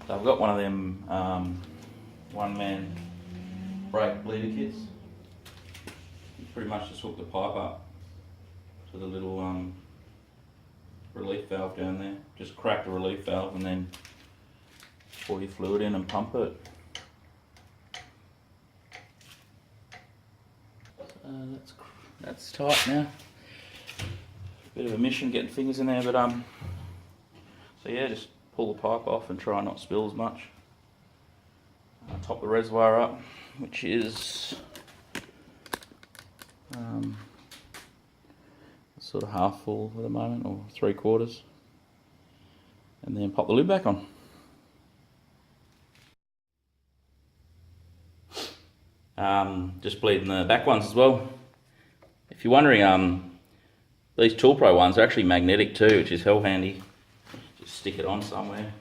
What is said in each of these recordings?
So I've got one of them one-man brake bleeder kits. You pretty much just hook the pipe up to the little relief valve down there. Just crack the relief valve and then pour your fluid in and pump it. That's tight now. Bit of a mission getting fingers in there, but so yeah, just pull the pipe off and try not to spill as much. Top the reservoir up, which is sort of half full at the moment, or 3/4, and then pop the lid back on. Just bleeding the back ones as well. If you're wondering, these Tool Pro ones are actually magnetic too, which is hell handy. Just stick it on somewhere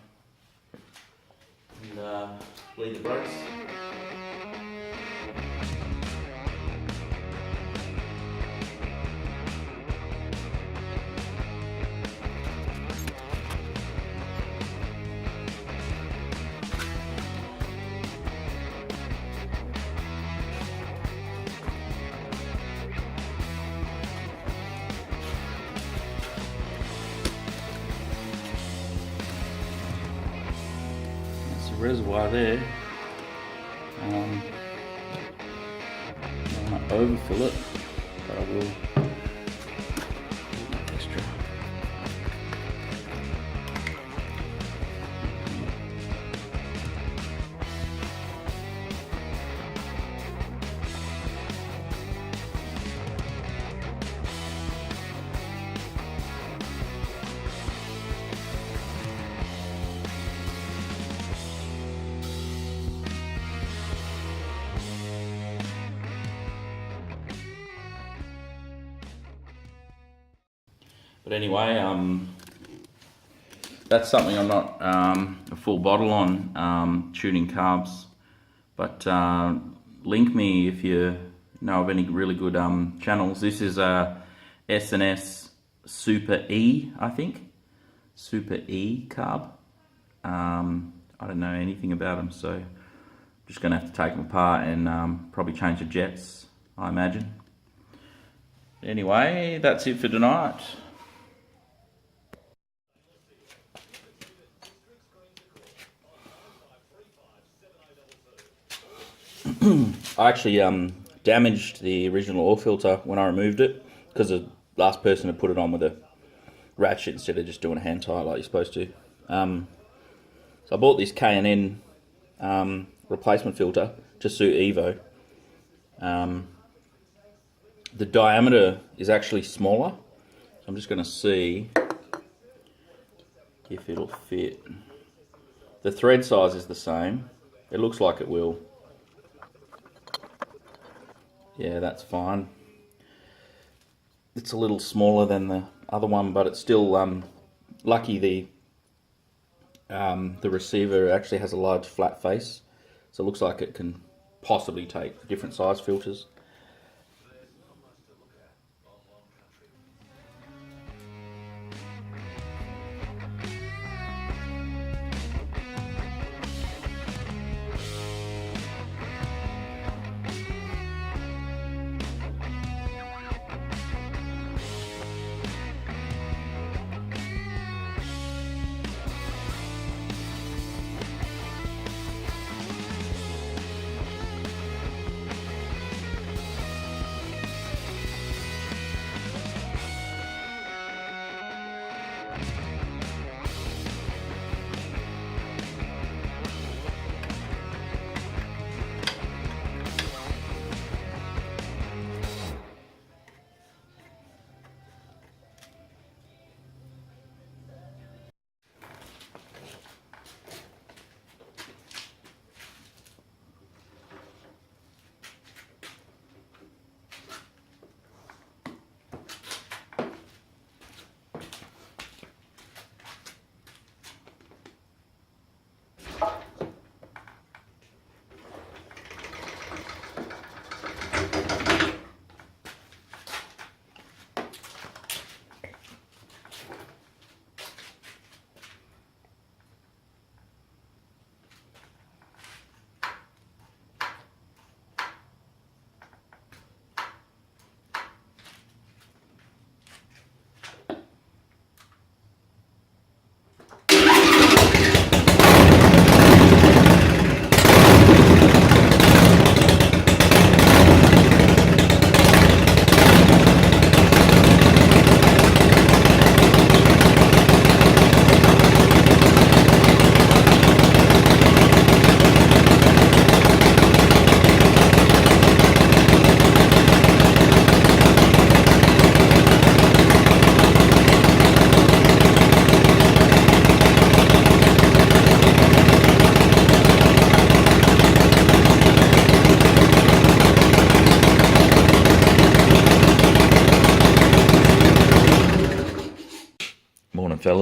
and bleed the brakes. Reservoir there. I don't want to overfill it, but I will. Extra. But anyway, that's something I'm not a full bottle on, tuning carbs. But link me if you know of any really good channels. This is a S&S Super E, I think. Super E carb. I don't know anything about them, so I'm just going to have to take them apart and probably change the jets, I imagine. Anyway, that's it for tonight. I actually damaged the original oil filter when I removed it, because the last person had put it on with a ratchet instead of just doing a hand tie like you're supposed to. So I bought this K&N replacement filter to suit Evo. The diameter is actually smaller, so I'm just going to see if it'll fit. The thread size is the same. It looks like it will. Yeah, that's fine. It's a little smaller than the other one, but it's still lucky the receiver actually has a large flat face, so it looks like it can possibly take different size filters.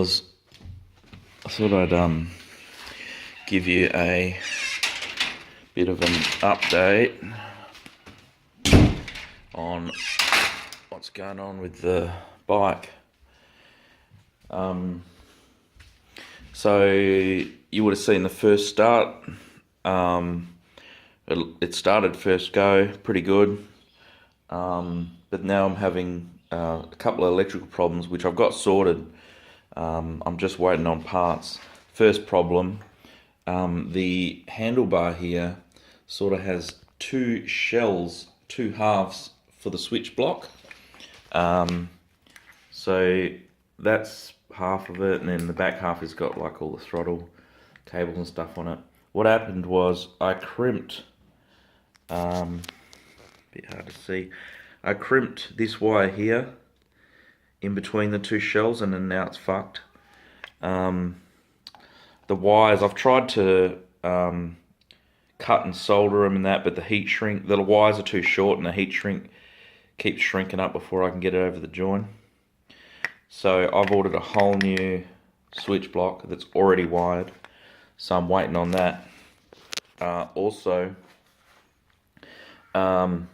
was I thought I'd give you a bit of an update on what's going on with the bike. So you would have seen the first start. It started first go pretty good, but now I'm having a couple of electrical problems which I've got sorted. I'm just waiting on parts. First problem, the handlebar here sort of has two shells, two halves for the switch block. So that's half of it, and then the back half has got like all the throttle cables and stuff on it. What happened was I crimped, bit hard to see, I crimped this wire here in between the two shells, and then now it's fucked. The wires, I've tried to cut and solder them and that, but the wires are too short and the heat shrink keeps shrinking up before I can get it over the join. So I've ordered a whole new switch block that's already wired, so I'm waiting on that. Also, I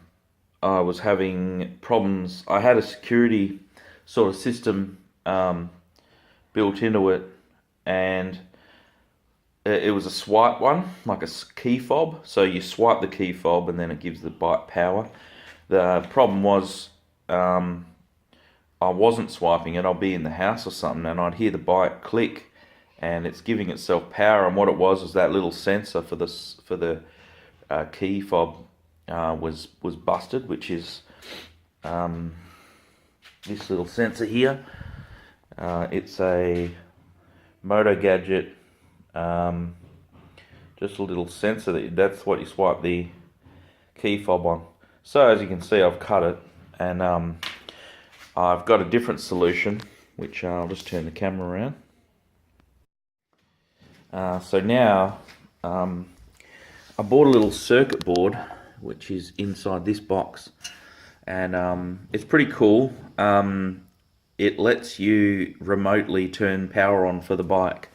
was having problems. I had a security sort of system built into it, and it was a swipe one, like a key fob. So you swipe the key fob and then it gives the bike power. The problem was I wasn't swiping it. I'll be in the house or something and I'd hear the bike click and it's giving itself power, and what it was that little sensor for the key fob was busted, which is this little sensor here. It's a Moto Gadget, just a little sensor that's what you swipe the key fob on. So as you can see, I've cut it, and I've got a different solution, which I'll just turn the camera around. So now I bought a little circuit board which is inside this box, and it's pretty cool. It lets you remotely turn power on for the bike.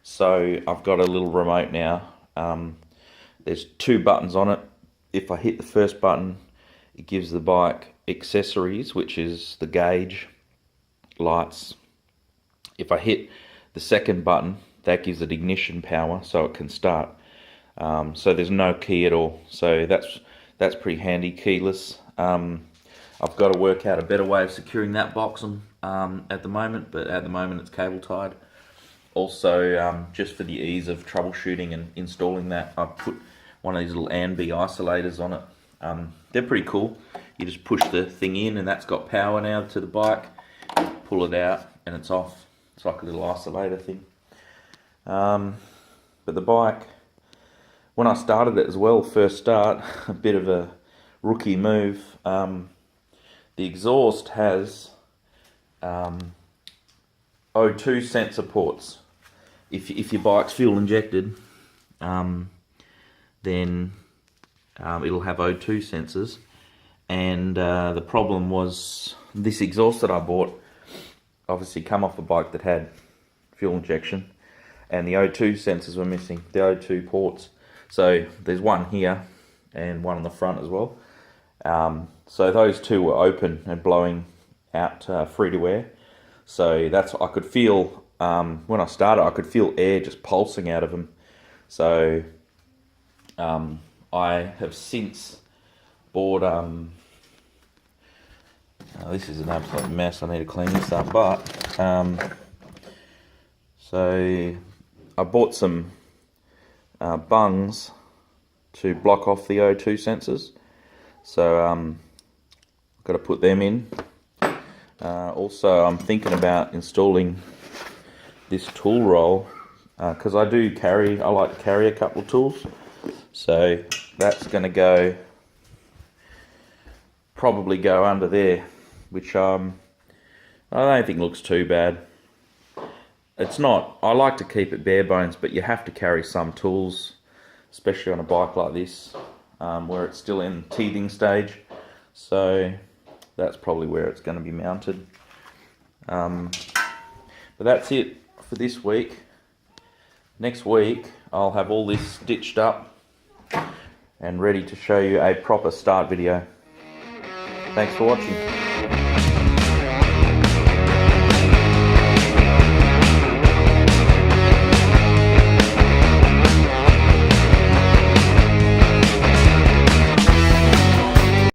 So I've got a little remote now. There's two buttons on it. If I hit the first button, it gives the bike accessories, which is the gauge, lights. If I hit the second button, that gives it ignition power so it can start. So there's no key at all. So that's pretty handy, keyless. I've got to work out a better way of securing that box at the moment, but at the moment it's cable tied. Also, just for the ease of troubleshooting and installing that, I've put one of these little ambi isolators on it. They're pretty cool. You just push the thing in and that's got power now to the bike. Pull it out and it's off. It's like a little isolator thing. But the bike, when I started it as well, first start, a bit of a rookie move. The exhaust has O2 sensor ports. If your bike's fuel injected, then it'll have O2 sensors. And the problem was this exhaust that I bought obviously come off a bike that had fuel injection, and the O2 sensors were missing, the O2 ports. So there's one here and one on the front as well. So those two were open and blowing out free to air. So that's what I could feel. When I started, I could feel air just pulsing out of them. So I have since bought, this is an absolute mess, I need to clean this up, but so I bought some bungs to block off the O2 sensors. So I've got to put them in. Also, I'm thinking about installing this tool roll, because I like to carry a couple of tools. So that's going to probably go under there, which I don't think looks too bad. It's not, I like to keep it bare bones, but you have to carry some tools, especially on a bike like this, where it's still in teething stage. So that's probably where it's going to be mounted. But that's it for this week. Next week I'll have all this stitched up and ready to show you a proper start video. Thanks for watching.